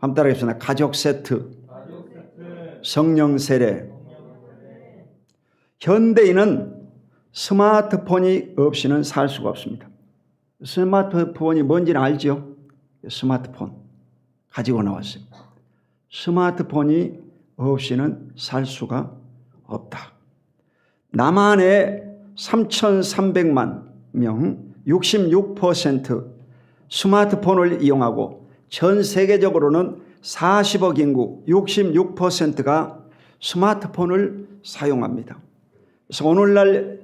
한번 따라하겠습니다. 가족 세트, 성령 세례. 현대인은 스마트폰이 없이는 살 수가 없습니다. 스마트폰이 뭔지는 알죠? 스마트폰 가지고 나왔어요. 스마트폰이 없이는 살 수가 없다. 남한의 3,300만 명, 66% 스마트폰을 이용하고 전 세계적으로는 40억 인구 66%가 스마트폰을 사용합니다. 그래서 오늘날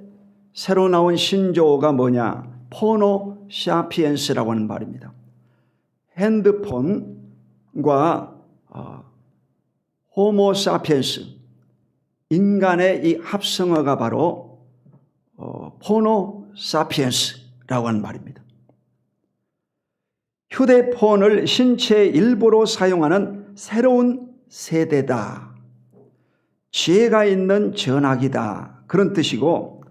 새로 나온 신조어가 뭐냐? 포노 사피엔스라고 하는 말입니다. 핸드폰과 호모 사피엔스, 인간의 이 합성어가 바로 포노 사피엔스라고 하는 말입니다. 휴대폰을 신체의 일부로 사용하는 새로운 세대다. 지혜가 있는 전화기다. 그런 뜻이고,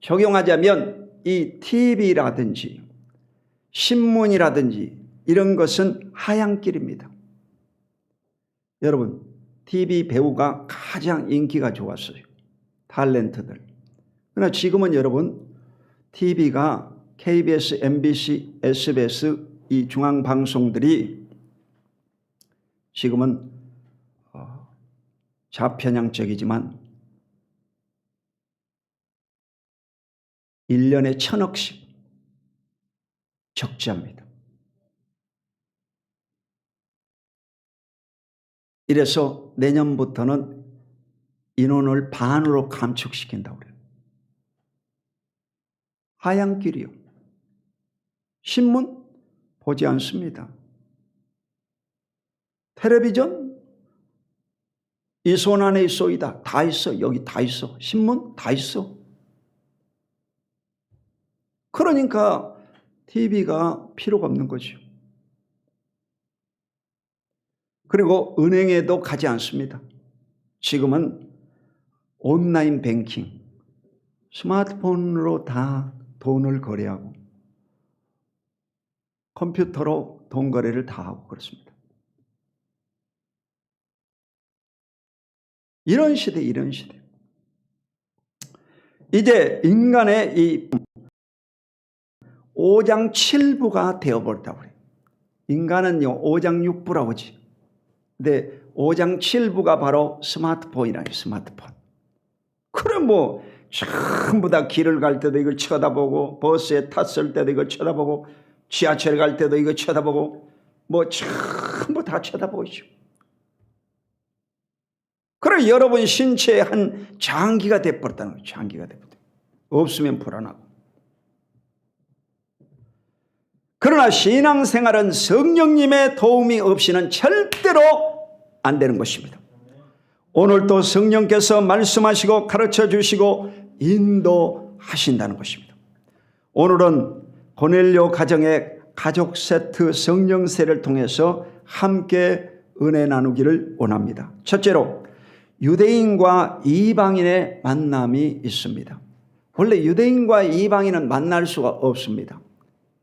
적용하자면 이 TV라든지 신문이라든지 이런 것은 하얀길입니다. 여러분, TV 배우가 가장 인기가 좋았어요. 탤런트들. 그러나 지금은 여러분, TV가 KBS, MBC, SBS 이 중앙방송들이 지금은 좌편향적이지만 1년에 1,000억씩 적자입니다. 이래서 내년부터는 인원을 반으로 감축시킨다고 그래요. 하얀길이요. 신문 보지 않습니다. 텔레비전 이 손 안에 있어이다. 다 있어. 여기 다 있어. 신문 다 있어. 그러니까 TV가 필요가 없는 거죠. 그리고 은행에도 가지 않습니다. 지금은 온라인 뱅킹, 스마트폰으로 다 돈을 거래하고 컴퓨터로 돈 거래를 다 하고 그렇습니다. 이런 시대. 이제 인간의 이 5장 7부가 되어버렸다고 그래요. 인간은요 5장 6부라고 하지. 근데 5장 7부가 바로 스마트폰이라요. 스마트폰. 그럼 뭐 전부 다 길을 갈 때도 이걸 쳐다보고, 버스에 탔을 때도 이걸 쳐다보고, 지하철 갈 때도 이거 쳐다보고, 뭐 전부 다 쳐다보죠. 그래 여러분 신체의 한 장기가 돼버렸다는 거예요. 장기가 돼버렸다. 없으면 불안하고. 그러나 신앙생활은 성령님의 도움이 없이는 절대로 안 되는 것입니다. 오늘도 성령께서 말씀하시고 가르쳐 주시고 인도하신다는 것입니다. 오늘은 고넬료 가정의 가족 세트 성령세를 통해서 함께 은혜 나누기를 원합니다. 첫째로 유대인과 이방인의 만남이 있습니다. 원래 유대인과 이방인은 만날 수가 없습니다.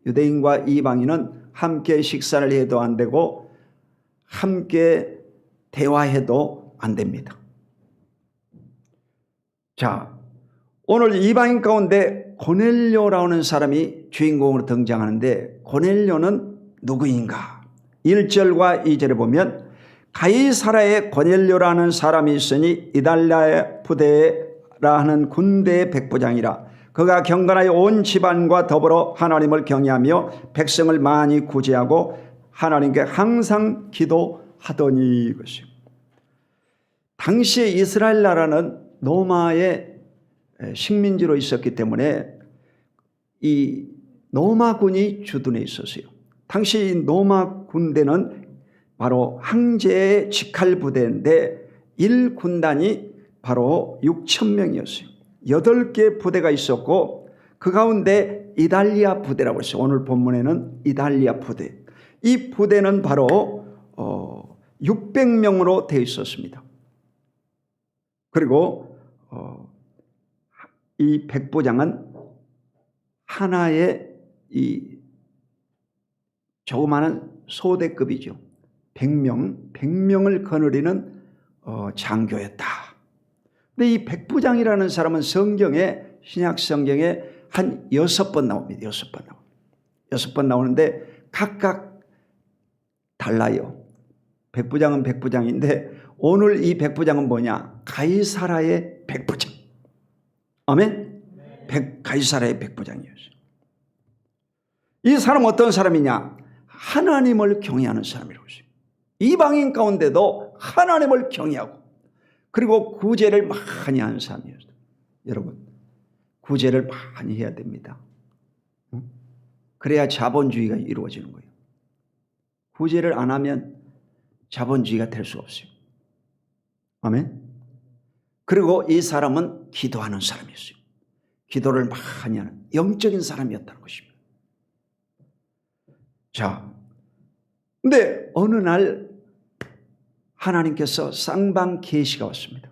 유대인과 이방인은 함께 식사를 해도 안 되고 함께 대화해도 안 됩니다. 자, 오늘 이방인 가운데 고넬료라는 사람이 주인공으로 등장하는데 하늘료는 누구인가? 1절과 2절에 보면 가이사라에 고넬료라는 사람이 있으니 이달랴의 부대라 하는 군대의 백부장이라. 그가 경건하여 온 집안과 더불어 하나님을 경외하며 백성을 많이 구제하고 하나님께 항상 기도하더니 이것이요. 당시에 이스라엘 나라는 로마의 식민지로 있었기 때문에 이 로마군이 주둔해 있었어요. 당시 로마 군대는 바로 황제의 직할 부대인데 1군단이 바로 6,000명이었어요. 8개 부대가 있었고 그 가운데 이달리아 부대라고 했어요. 오늘 본문에는 이달리아 부대. 이 부대는 바로 600명으로 되어 있었습니다. 그리고 이 백부장은 하나의 이 조그마한 소대급이죠. 100명을 거느리는 장교였다. 근데 이 백부장이라는 사람은 신약 성경에 한 6번 나옵니다. 6번 나오는데 각각 달라요. 백부장은 백부장인데 오늘 이 백부장은 뭐냐? 가이사라의 백부장. 아멘? 가이사라의 백부장이었어요. 이 사람은 어떤 사람이냐? 하나님을 경외하는 사람이라고 했어요. 이방인 가운데도 하나님을 경외하고 그리고 구제를 많이 하는 사람이었어요. 여러분, 구제를 많이 해야 됩니다. 그래야 자본주의가 이루어지는 거예요. 구제를 안 하면 자본주의가 될 수 없어요. 아멘. 그리고 이 사람은 기도하는 사람이었어요. 기도를 많이 하는 영적인 사람이었다는 것입니다. 자, 근데 어느 날 하나님께서 쌍방 계시가 왔습니다.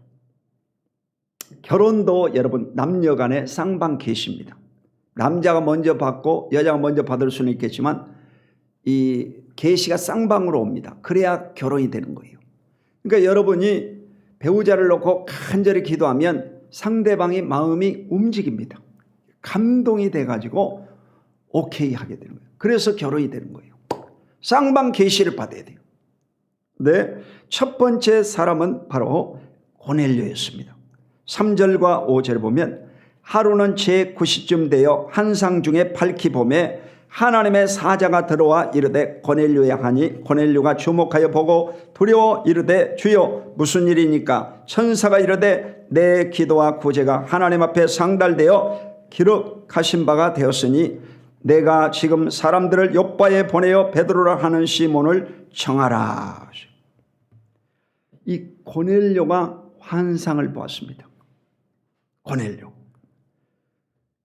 결혼도 여러분 남녀 간의 쌍방 계시입니다. 남자가 먼저 받고 여자가 먼저 받을 수는 있겠지만 이 계시가 쌍방으로 옵니다. 그래야 결혼이 되는 거예요. 그러니까 여러분이 배우자를 놓고 간절히 기도하면 상대방의 마음이 움직입니다. 감동이 돼가지고 오케이 하게 되는 거예요. 그래서 결혼이 되는 거예요. 쌍방 계시를 받아야 돼요. 네, 첫 번째 사람은 바로 고넬료였습니다. 3절과 5절을 보면 하루는 제9시쯤 되어 한상 중에 밝히 보매 하나님의 사자가 들어와 이르되 고넬료야 하니 고넬료가 주목하여 보고 두려워 이르되 주여 무슨 일이니까? 천사가 이르되 내 기도와 구제가 하나님 앞에 상달되어 기록하신 바가 되었으니 내가 지금 사람들을 욥바에 보내어 베드로라 하는 시몬을 청하라. 이 고넬료가 환상을 보았습니다. 고넬료.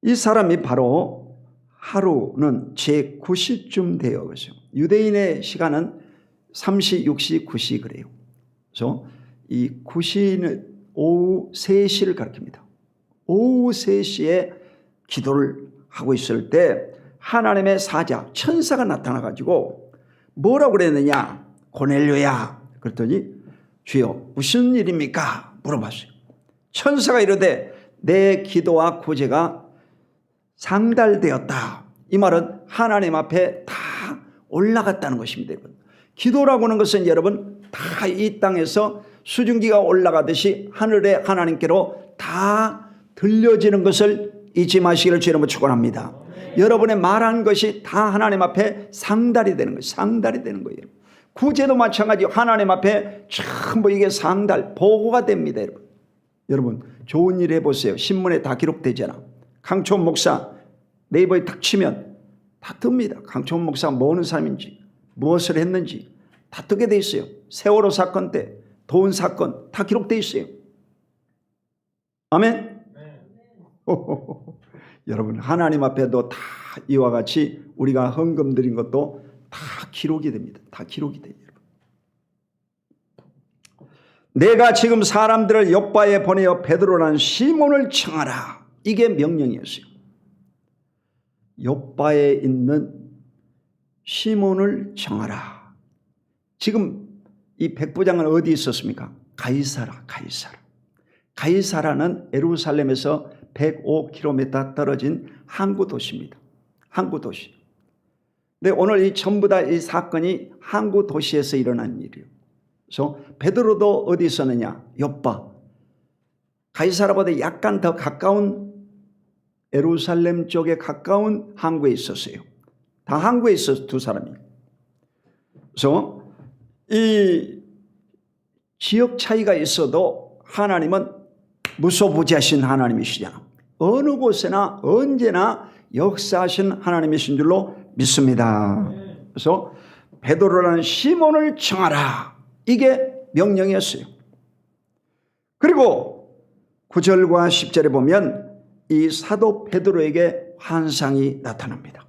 이 사람이 바로 하루는 제9시쯤 되어 있어요. 유대인의 시간은 3시, 6시, 9시 그래요. 그래서 이 9시는 오후 3시를 가리킵니다. 오후 3시에 기도를 하고 있을 때 하나님의 사자, 천사가 나타나가지고 뭐라고 그랬느냐? 고넬료야. 그랬더니 주여 무슨 일입니까? 물어봤어요. 천사가 이르되 내 기도와 구제가 상달되었다. 이 말은 하나님 앞에 다 올라갔다는 것입니다. 기도라고 하는 것은 여러분 다 이 땅에서 수증기가 올라가듯이 하늘에 하나님께로 다 들려지는 것을 잊지 마시기를 주님으로 축원합니다. 여러분의 말한 것이 다 하나님 앞에 상달이 되는 거예요. 상달이 되는 거예요. 구제도 마찬가지 하나님 앞에 전부 이게 상달, 보고가 됩니다. 여러분 좋은 일 해보세요. 신문에 다 기록되잖아. 강초원 목사 네이버에 딱 치면 다 뜹니다. 강초원 목사가 뭐 하는 사람인지 무엇을 했는지 다 뜨게 돼 있어요. 세월호 사건 때 도운 사건 다 기록돼 있어요. 아멘. 여러분 하나님 앞에도 다 이와 같이 우리가 헌금 드린 것도 다 기록이 됩니다. 다 기록이 돼요. 내가 지금 사람들을 욥바에 보내어 베드로라는 시몬을 청하라. 이게 명령이었어요. 욥바에 있는 시몬을 청하라. 지금 이 백부장은 어디 있었습니까? 가이사라. 가이사라는 예루살렘에서 105km 떨어진 항구 도시입니다. 항구 도시. 근데 오늘 이 전부 다 이 사건이 항구 도시에서 일어난 일이에요. 그래서 베드로도 어디 있었느냐? 욥바. 가이사라보다 약간 더 가까운 예루살렘 쪽에 가까운 항구에 있었어요. 다 항구에 있었어요. 두 사람이. 그래서 이 지역 차이가 있어도 하나님은 무소부지하신 하나님이시냐. 어느 곳에나 언제나 역사하신 하나님이신 줄로 믿습니다. 그래서 베드로라는 시몬을 청하라. 이게 명령이었어요. 그리고 9절과 10절에 보면 이 사도 베드로에게 환상이 나타납니다.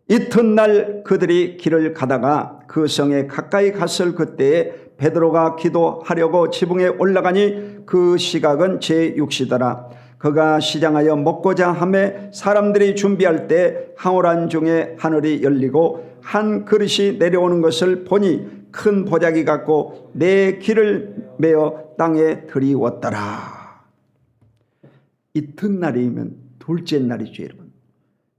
이튿날 그들이 길을 가다가 그 성에 가까이 갔을 그때에 베드로가 기도하려고 지붕에 올라가니 그 시각은 제6시더라. 그가 시장하여 먹고자 하매 사람들이 준비할 때 황홀한 중에 하늘이 열리고 한 그릇이 내려오는 것을 보니 큰 보자기 갖고 내 길을 메어 땅에 들이웠더라. 이튿날이면 둘째 날이죠, 여러분.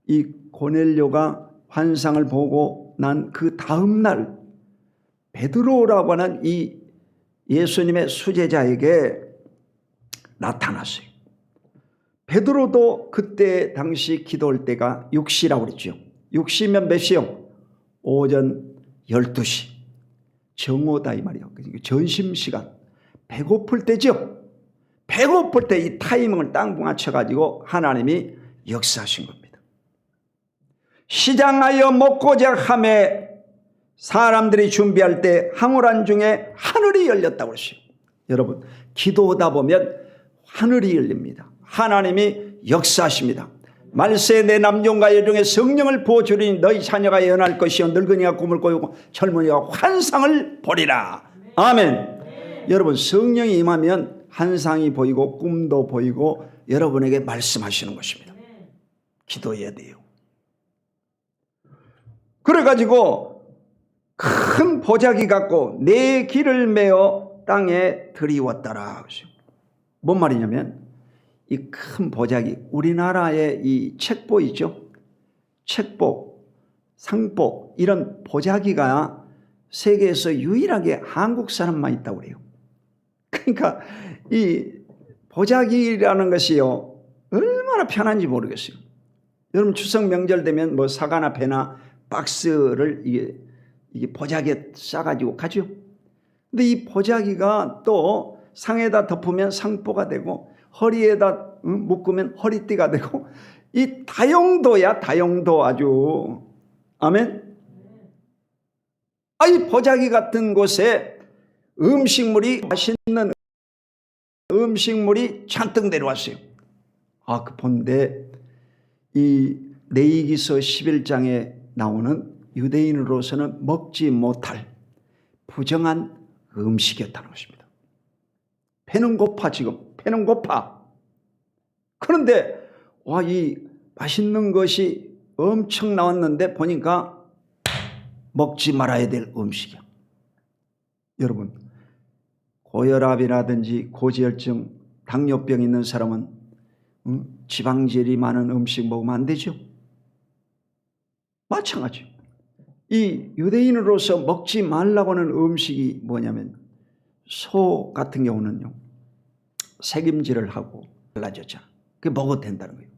이 고넬료가 환상을 보고 난 그 다음 날 베드로라고 하는 이 예수님의 수제자에게 나타났어요. 베드로도 그때 당시 기도할 때가 6시라고 그랬죠. 6시면 몇 시요? 오전 12시. 정오다 이 말이에요. 점심시간. 배고플 때죠. 배고플 때 이 타이밍을 땅 맞춰가지고 하나님이 역사하신 겁니다. 시장하여 먹고자 하매 사람들이 준비할 때 항우란 중에 하늘이 열렸다고 그랬어요. 여러분, 기도하다 보면 하늘이 열립니다. 하나님이 역사하십니다. 말세 내 남종과 여종의 성령을 부어주리니 너희 자녀가 예언할 것이요 늙은이가 꿈을 꾸고 젊은이가 환상을 보리라. 아멘. 여러분, 성령이 임하면 환상이 보이고 꿈도 보이고 여러분에게 말씀하시는 것입니다. 기도해야 돼요. 그래가지고 큰 보자기 갖고 내 길을 메어 땅에 들이웠더라. 뭔 말이냐면 이 큰 보자기, 우리나라의 이 책보 있죠? 책보, 상보, 이런 보자기가 세계에서 유일하게 한국 사람만 있다고 그래요. 그러니까 이 보자기라는 것이요, 얼마나 편한지 모르겠어요. 여러분 추석 명절 되면 뭐 사과나 배나 박스를 이게 보자기에 싸가지고 가죠. 근데 이 보자기가 또 상에다 덮으면 상보가 되고 허리에다 묶으면 허리띠가 되고 이 다용도야, 다용도 아주. 아멘. 이 보자기 같은 곳에 음식물이, 맛있는 음식물이 잔뜩 내려왔어요. 그 본데 이 레위기서 11장에 나오는 유대인으로서는 먹지 못할 부정한 음식이었다는 것입니다. 배는 고파, 지금 배는 고파. 그런데 이 맛있는 것이 엄청 나왔는데 보니까 먹지 말아야 될 음식이야. 여러분, 고혈압이라든지 고지혈증, 당뇨병 있는 사람은 지방질이 많은 음식 먹으면 안 되죠. 마찬가지. 이 유대인으로서 먹지 말라고 하는 음식이 뭐냐면 소 같은 경우는요, 색임질을 하고 갈라졌잖아. 그게 먹어도 된다는 거예요.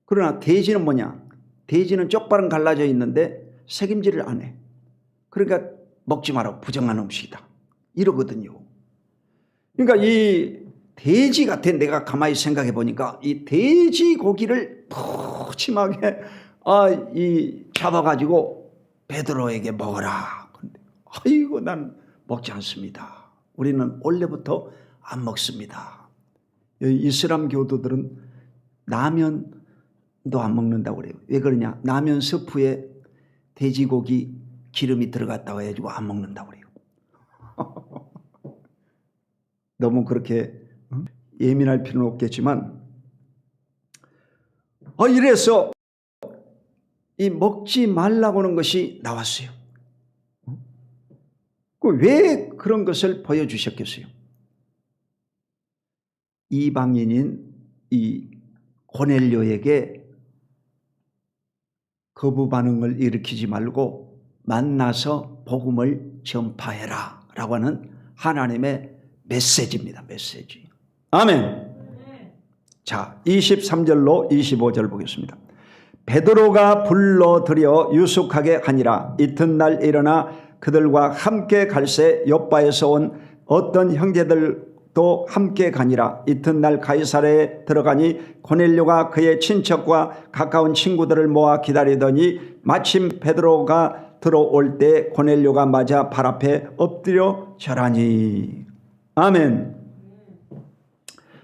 그러나 돼지는 뭐냐? 돼지는 쪽발은 갈라져 있는데 색임질을 안 해. 그러니까 먹지 마라, 부정한 음식이다, 이러거든요. 그러니까 이 돼지 같아. 내가 가만히 생각해 보니까 이 돼지 고기를 푸짐하게 잡아가지고 베드로에게 먹어라. 아이고, 난 먹지 않습니다. 우리는 원래부터 안 먹습니다. 이슬람 교도들은 라면도 안 먹는다고 그래요. 왜 그러냐? 라면 스프에 돼지고기 기름이 들어갔다고 해가지고 안 먹는다고 그래요. 너무 그렇게 예민할 필요는 없겠지만, 이래서 이 먹지 말라고 하는 것이 나왔어요. 왜 그런 것을 보여주셨겠어요? 이방인인 이 고넬료에게 거부 반응을 일으키지 말고 만나서 복음을 전파해라 라고 하는 하나님의 메시지입니다. 메시지. 아멘. 자, 23절로 25절 보겠습니다. 베드로가 불러들여 유숙하게 하니라. 이튿날 일어나 그들과 함께 갈새 욥바에서 온 어떤 형제들도 함께 가니라. 이튿날 가이사랴에 들어가니 고넬료가 그의 친척과 가까운 친구들을 모아 기다리더니 마침 베드로가 들어올 때 고넬료가 맞아 발 앞에 엎드려 절하니. 아멘.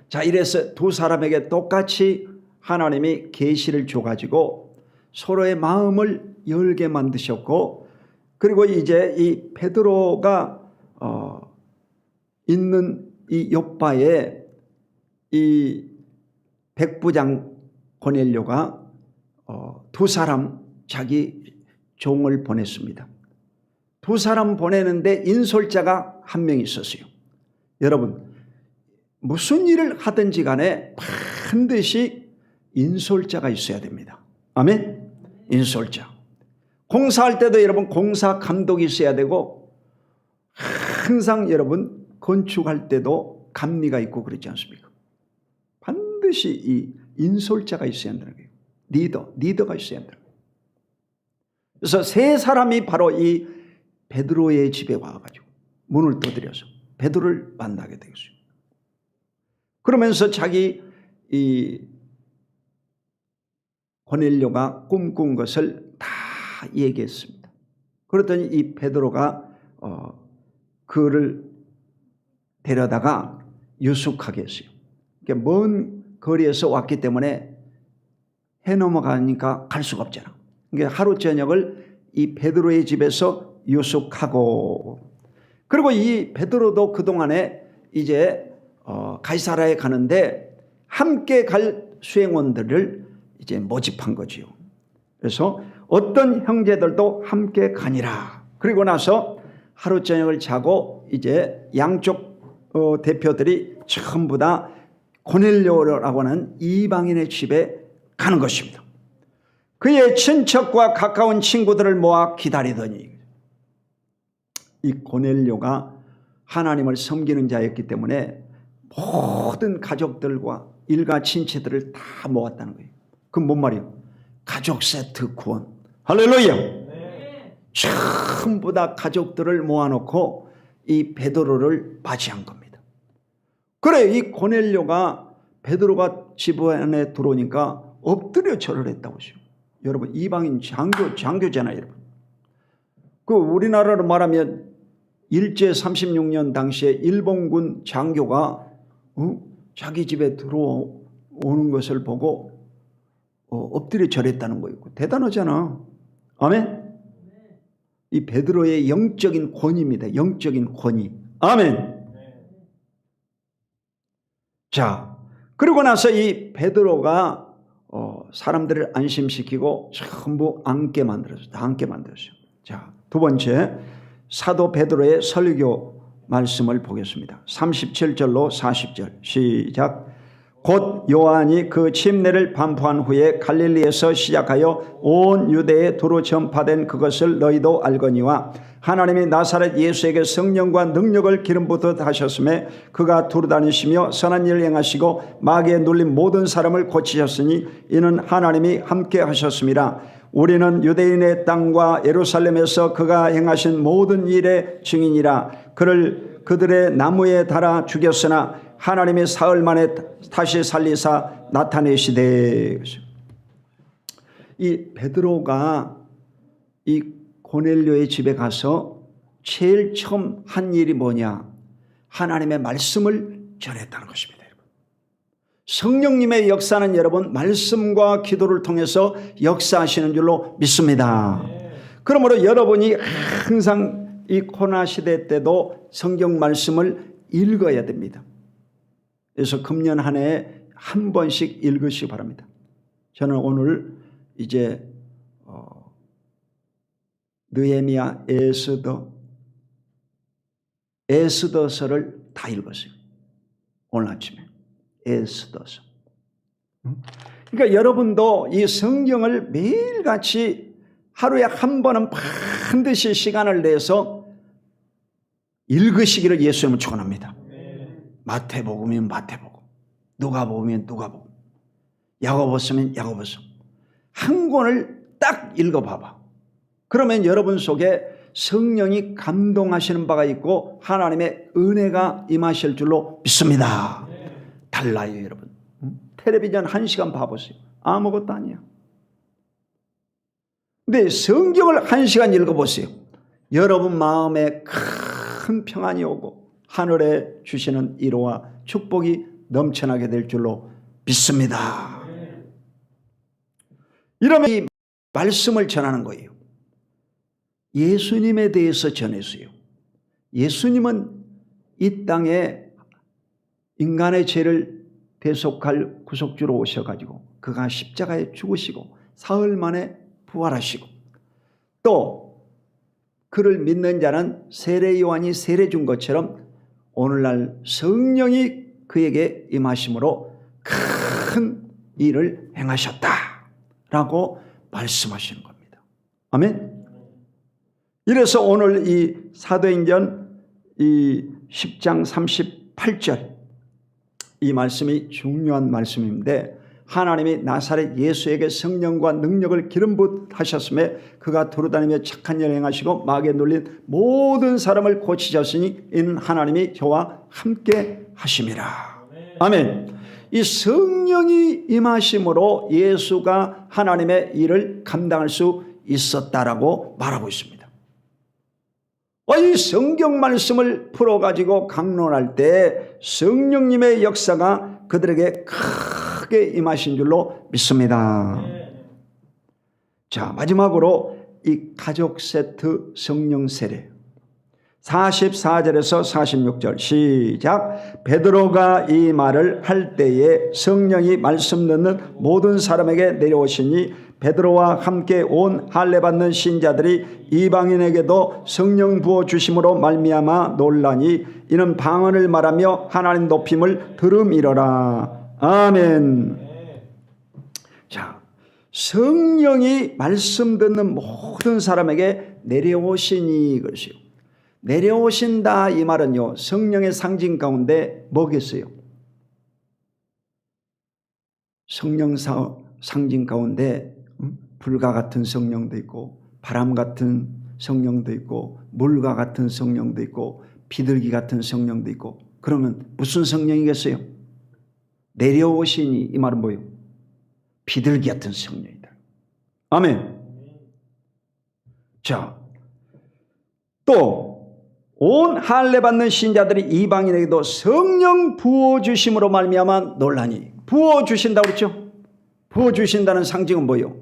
자, 이래서 두 사람에게 똑같이 하나님이 계시를 줘가지고 서로의 마음을 열게 만드셨고, 그리고 이제 이 베드로가 있는 이 욥바에 이 백부장 고넬료가 두 사람 자기 종을 보냈습니다. 두 사람 보내는데 인솔자가 한 명 있었어요. 여러분, 무슨 일을 하든지 간에 반드시 인솔자가 있어야 됩니다. 아멘? 인솔자. 공사할 때도 여러분 공사 감독이 있어야 되고, 항상 여러분 건축할 때도 감리가 있고 그렇지 않습니까? 반드시 이 인솔자가 있어야 한다는 거예요. 리더가 있어야 한다는 거예요. 그래서 세 사람이 바로 이 베드로의 집에 와가지고 문을 두드려서 베드로를 만나게 되었어요. 그러면서 자기 이 고넬료가 꿈꾼 것을 다 얘기했습니다. 그랬더니 이 베드로가 그를 데려다가 유숙하게 했어요. 그러니까 먼 거리에서 왔기 때문에 해 넘어가니까 갈 수가 없잖아. 그러니까 하루 저녁을 이 베드로의 집에서 유숙하고, 그리고 이 베드로도 그동안에 이제 가이사라에 가는데 함께 갈 수행원들을 이제 모집한 거지요. 그래서 어떤 형제들도 함께 가니라. 그리고 나서 하루 저녁을 자고 이제 양쪽 대표들이 전부 다 고넬료라고 하는 이방인의 집에 가는 것입니다. 그의 친척과 가까운 친구들을 모아 기다리더니, 이 고넬료가 하나님을 섬기는 자였기 때문에 모든 가족들과 일가 친척들을 다 모았다는 거예요. 그건 뭔 말이에요? 가족 세트 구원. 할렐루야. 네. 전부 다 가족들을 모아놓고 이 베드로를 맞이한 겁니다. 그래, 이 고넬료가 베드로가 집 안에 들어오니까 엎드려 절을 했다고 하죠. 여러분, 이방인 장교잖아요, 여러분. 그 우리나라로 말하면 일제 36년 당시에 일본군 장교가 자기 집에 들어오는 것을 보고 엎드려 절했다는 거예요. 대단하잖아. 아멘. 이 베드로의 영적인 권위입니다. 영적인 권위. 아멘. 자, 그리고 나서 이 베드로가 사람들을 안심시키고 전부 앉게 만들었어요. 다 앉게 만들었어요. 자, 두 번째, 사도 베드로의 설교 말씀을 보겠습니다. 37절로 40절 시작. 곧 요한이 그 침례를 반포한 후에 갈릴리에서 시작하여 온 유대에 두루 전파된 그것을 너희도 알거니와, 하나님이 나사렛 예수에게 성령과 능력을 기름 붓듯 하셨음에 그가 두루 다니시며 선한 일을 행하시고 마귀에 눌린 모든 사람을 고치셨으니 이는 하나님이 함께 하셨음이라. 우리는 유대인의 땅과 예루살렘에서 그가 행하신 모든 일의 증인이라. 그들의 나무에 달아 죽였으나 하나님이 사흘 만에 다시 살리사 나타내시되. 이 베드로가 이 고넬료의 집에 가서 제일 처음 한 일이 뭐냐? 하나님의 말씀을 전했다는 것입니다. 여러분, 성령님의 역사는 여러분 말씀과 기도를 통해서 역사하시는 줄로 믿습니다. 그러므로 여러분이 항상 이 코로나 시대 때도 성경 말씀을 읽어야 됩니다. 그래서 금년 한 해에 한 번씩 읽으시기 바랍니다. 저는 오늘 이제 느헤미야, 에스더서를 다 읽었어요. 오늘 아침에 에스더서. 그러니까 여러분도 이 성경을 매일같이 하루에 한 번은 반드시 시간을 내서 읽으시기를 예수님은 축원합니다. 마태복음이면 마태복음, 누가복음이면 누가복음, 야고보서면 야고보서 한 권을 딱 읽어봐봐. 그러면 여러분 속에 성령이 감동하시는 바가 있고 하나님의 은혜가 임하실 줄로 믿습니다. 달라요, 여러분. 텔레비전 1시간 봐보세요. 아무것도 아니야. 근데 성경을 1시간 읽어보세요. 여러분 마음에 큰 평안이 오고 하늘에 주시는 위로와 축복이 넘쳐나게 될 줄로 믿습니다. 이러면 이 말씀을 전하는 거예요. 예수님에 대해서 전했어요. 예수님은 이 땅에 인간의 죄를 대속할 구속주로 오셔가지고 그가 십자가에 죽으시고 사흘 만에 부활하시고 또 그를 믿는 자는 세례 요한이 세례 준 것처럼 오늘날 성령이 그에게 임하심으로 큰 일을 행하셨다라고 말씀하시는 겁니다. 아멘. 이래서 오늘 이 사도행전 이 10장 38절 이 말씀이 중요한 말씀인데, 하나님이 나사렛 예수에게 성령과 능력을 기름 붓하셨음에 그가 두루다니며 착한 일을 행하시고 마귀에 눌린 모든 사람을 고치셨으니 이는 하나님이 저와 함께 하심이라. 아멘. 이 성령이 임하심으로 예수가 하나님의 일을 감당할 수 있었다라고 말하고 있습니다. 이 성경 말씀을 풀어가지고 강론할 때 성령님의 역사가 그들에게 크게 임하신 줄로 믿습니다. 자, 마지막으로 이 가족 세트 성령 세례 44절에서 46절 시작. 베드로가 이 말을 할 때에 성령이 말씀 듣는 모든 사람에게 내려오시니 베드로와 함께 온 할례 받는 신자들이 이방인에게도 성령 부어 주심으로 말미암아 놀라니 이는 방언을 말하며 하나님 높임을 들음이러라. 아멘. 자, 성령이 말씀 듣는 모든 사람에게 내려오시니 그러시오. 내려오신다 이 말은요, 성령의 상징 가운데 뭐겠어요? 성령 상징 가운데 불과 같은 성령도 있고 바람 같은 성령도 있고 물과 같은 성령도 있고 비둘기 같은 성령도 있고, 그러면 무슨 성령이겠어요? 내려오시니 이 말은 뭐예요? 비둘기 같은 성령이다. 아멘. 자, 또 온 할례 받는 신자들이 이방인에게도 성령 부어주심으로 말미암아 놀라니. 부어주신다고 그랬죠? 부어주신다는 상징은 뭐예요?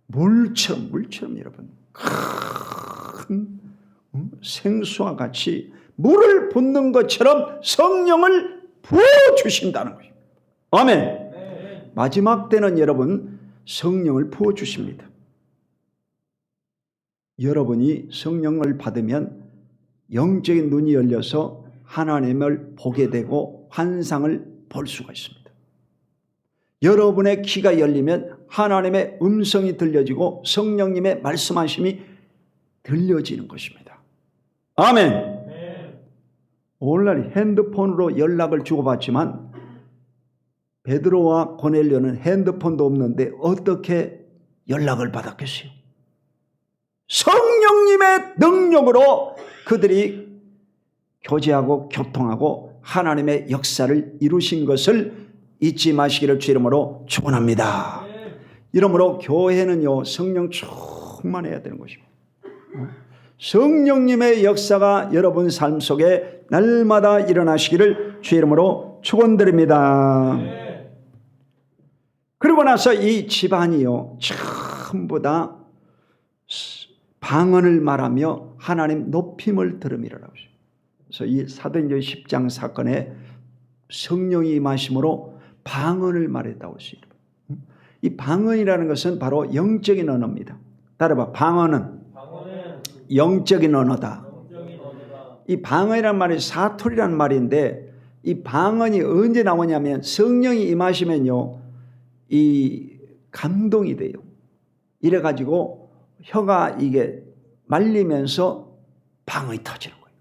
물처럼 여러분 큰 생수와 같이 물을 붓는 것처럼 성령을 부어주신다는 거예요. 아멘. 네. 마지막 때는 여러분 성령을 부어주십니다. 여러분이 성령을 받으면 영적인 눈이 열려서 하나님을 보게 되고 환상을 볼 수가 있습니다. 여러분의 귀가 열리면 하나님의 음성이 들려지고 성령님의 말씀하심이 들려지는 것입니다. 아멘. 오늘날 핸드폰으로 연락을 주고받지만 베드로와 고넬료는 핸드폰도 없는데 어떻게 연락을 받았겠어요? 성령님의 능력으로 그들이 교제하고 교통하고 하나님의 역사를 이루신 것을 잊지 마시기를 주 이름으로 축원합니다. 이러므로 교회는요, 성령 충만해야 되는 것입니다. 성령님의 역사가 여러분 삶 속에 날마다 일어나시기를 주 이름으로 축원드립니다. 그리고 나서 이 집안이요, 전부 다 방언을 말하며 하나님 높임을 들음이라고 하죠. 그래서 이 사도행전 10장 사건에 성령이 임하심으로 방언을 말했다고 했어요. 이 방언이라는 것은 바로 영적인 언어입니다. 따라봐. 방언은 영적인 언어다. 이 방언이란 말이 사투리란 말인데, 이 방언이 언제 나오냐면 성령이 임하시면요, 이 감동이 돼요. 이래가지고 혀가 이게 말리면서 방언이 터지는 거예요.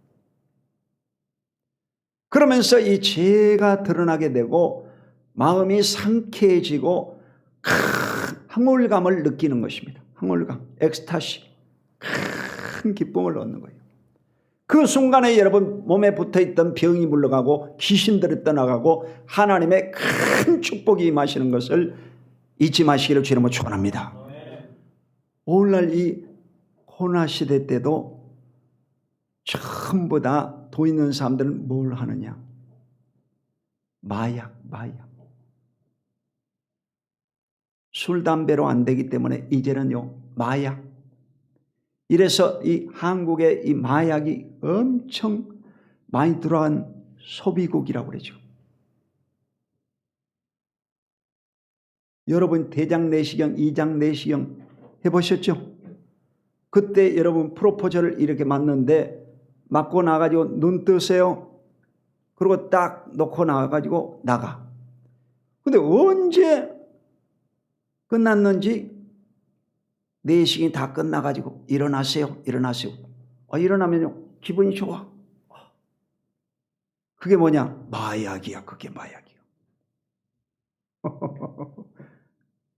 그러면서 이 죄가 드러나게 되고 마음이 상쾌해지고 큰 황홀감을 느끼는 것입니다. 황홀감, 엑스타시, 큰 기쁨을 얻는 거예요. 그 순간에 여러분 몸에 붙어있던 병이 물러가고 귀신들이 떠나가고 하나님의 큰 축복이 임하시는 것을 잊지 마시기를 주님으로 축원합니다. 오늘날 이 코로나 시대 때도 전부 다 돈 있는 사람들은 뭘 하느냐? 마약. 술, 담배로 안 되기 때문에 이제는요, 마약. 이래서 이 한국에 이 마약이 엄청 많이 들어간 소비국이라고 그러죠. 여러분 대장 내시경, 이장 내시경 해보셨죠? 그때 여러분 프로포즈를 이렇게 맞는데 맞고 나가지고 눈 뜨세요. 그리고 딱 놓고 나가가지고 나가. 근데 언제 끝났는지 내식이 다 끝나가지고 일어나세요. 일어나세요. 일어나면요 기분이 좋아. 그게 뭐냐? 마약이야. 그게 마약이야.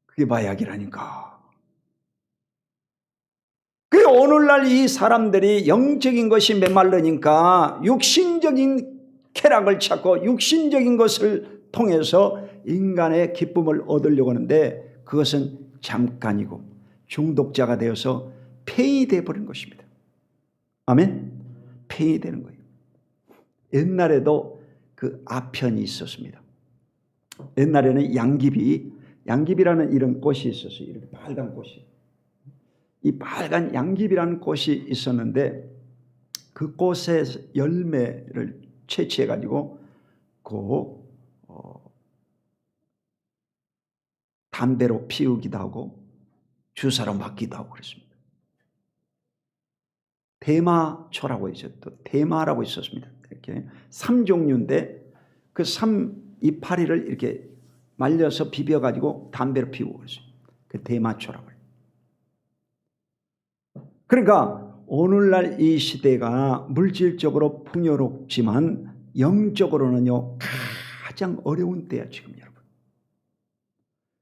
그게 마약이라니까. 그 오늘날 이 사람들이 영적인 것이 메말르니까 육신적인 쾌락을 찾고 육신적인 것을 통해서 인간의 기쁨을 얻으려고 하는데 그것은 잠깐이고 중독자가 되어서 폐위되어 버린 것입니다. 아멘? 폐위되는 거예요. 옛날에도 그 아편이 있었습니다. 옛날에는 양귀비라는 이런 꽃이 있었어요. 이렇게 빨간 꽃이. 이 빨간 양귀비라는 꽃이 있었는데 그 꽃의 열매를 채취해 가지고 담배로 피우기도 하고 주사로 맞기도 하고 그랬습니다. 대마초라고 있었죠. 대마라고 있었습니다. 이렇게 3종류인데 그 이파리를 이렇게 말려서 비벼 가지고 담배로 피우고 그랬어요. 그 대마초라고 해요. 그러니까 오늘날 이 시대가 물질적으로 풍요롭지만 영적으로는요 가장 어려운 때야 지금 여러분.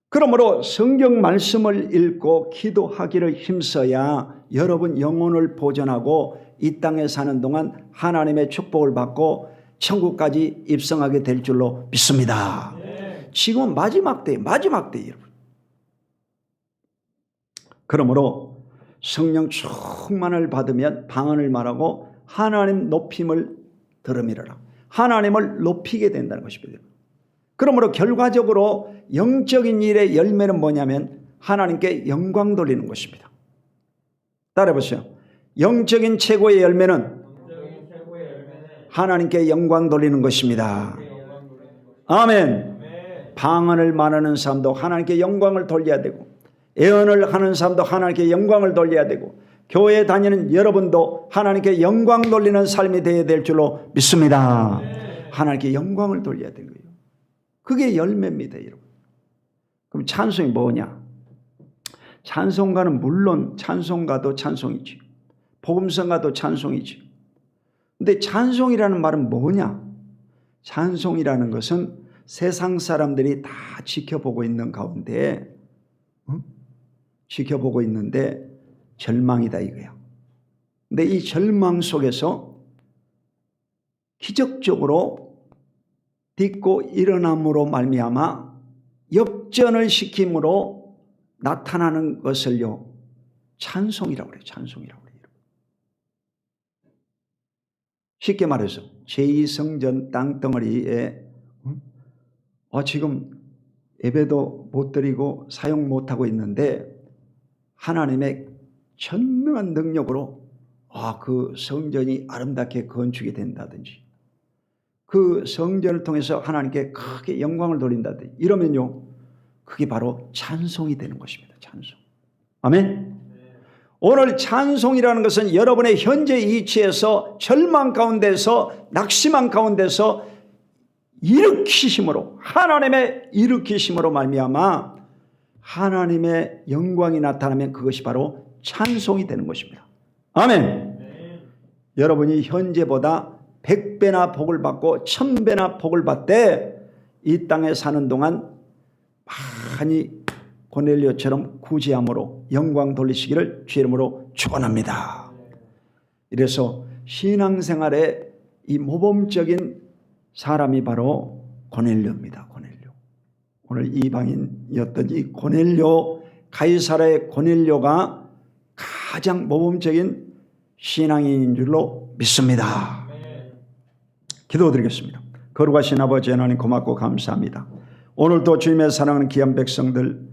그러므로 성경 말씀을 읽고 기도하기를 힘써야 여러분 영혼을 보존하고 이 땅에 사는 동안 하나님의 축복을 받고 천국까지 입성하게 될 줄로 믿습니다. 지금은 마지막 때 여러분. 그러므로 성령 충만을 받으면 방언을 말하고 하나님 높임을 들음이라. 하나님을 높이게 된다는 것입니다. 그러므로 결과적으로 영적인 일의 열매는 뭐냐면 하나님께 영광 돌리는 것입니다. 따라해보세요. 영적인 최고의 열매는 하나님께 영광 돌리는 것입니다. 아멘. 방언을 말하는 사람도 하나님께 영광을 돌려야 되고 예언을 하는 사람도 하나님께 영광을 돌려야 되고 교회에 다니는 여러분도 하나님께 영광 돌리는 삶이 되어야 될 줄로 믿습니다. 하나님께 영광을 돌려야 되는 거예요. 그게 열매입니다, 여러분. 그럼 찬송이 뭐냐? 찬송가는 물론 찬송가도 찬송이지. 복음성가도 찬송이지. 근데 찬송이라는 말은 뭐냐? 찬송이라는 것은 세상 사람들이 다 지켜보고 있는 가운데 지켜보고 있는데 절망이다 이거야. 근데 이 절망 속에서 기적적으로 딛고 일어남으로 말미암아 역전을 시킴으로 나타나는 것을요 찬송이라고 그래요. 찬송이라고 그래요. 쉽게 말해서 제2성전 땅덩어리에 지금 예배도 못 드리고 사용 못하고 있는데 하나님의 전능한 능력으로 그 성전이 아름답게 건축이 된다든지 그 성전을 통해서 하나님께 크게 영광을 돌린다든지 이러면요 그게 바로 찬송이 되는 것입니다. 찬송. 아멘. 오늘 찬송이라는 것은 여러분의 현재 위치에서 절망 가운데서 낙심한 가운데서 일으키심으로 하나님의 일으키심으로 말미암아 하나님의 영광이 나타나면 그것이 바로 찬송이 되는 것입니다. 아멘. 여러분이 현재보다 100배나 복을 받고 1000배나 복을 받되 이 땅에 사는 동안 많이 고넬료처럼 구제함으로 영광 돌리시기를 주의 이름으로 축원합니다. 이래서 신앙생활의 이 모범적인 사람이 바로 고넬료입니다. 고넬료. 오늘 이방인이었던 이 고넬료, 가이사라의 고넬료가 가장 모범적인 신앙인인 줄로 믿습니다. 기도드리겠습니다. 거룩하신 아버지 하나님 고맙고 감사합니다. 오늘도 주님의 사랑하는 귀한 백성들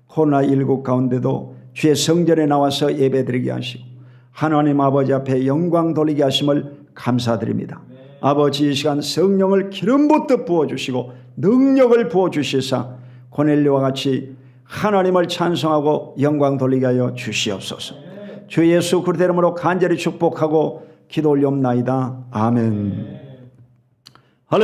코로나19 가운데도 주의 성전에 나와서 예배드리게 하시고 하나님 아버지 앞에 영광 돌리게 하심을 감사드립니다. 아버지 이 시간 성령을 기름 붓듯 부어주시고 능력을 부어주시사 고넬료와 같이 하나님을 찬송하고 영광 돌리게 하여 주시옵소서. 주 예수 그리스도 이름으로 간절히 축복하고 기도 올리옵나이다. 아멘.